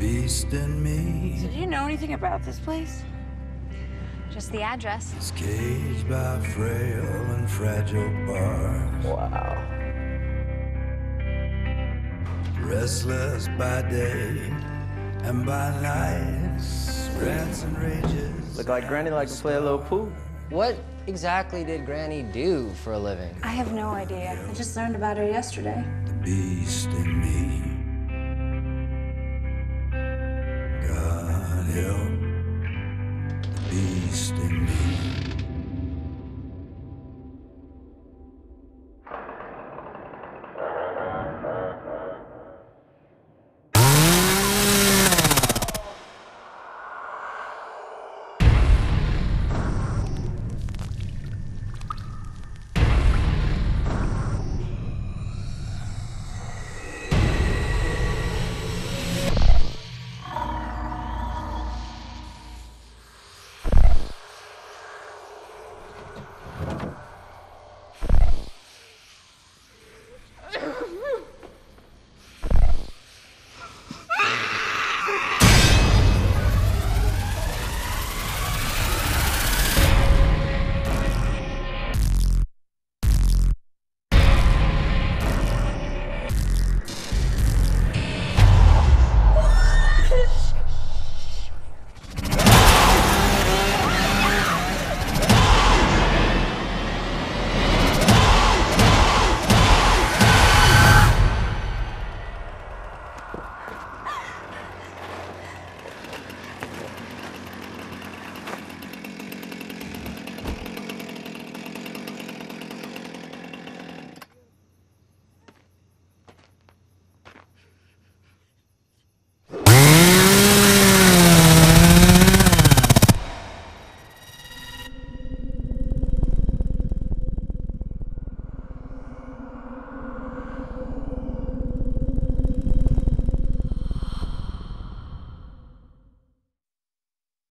beast in me. So do you know anything about this place? Just the address. Is caged by frail and fragile bars. Wow. Restless by day and by night, rants and rages. Look like Granny likes to play a little pool. What exactly did Granny do for a living? I have no idea. I just learned about her yesterday. The beast in me. God help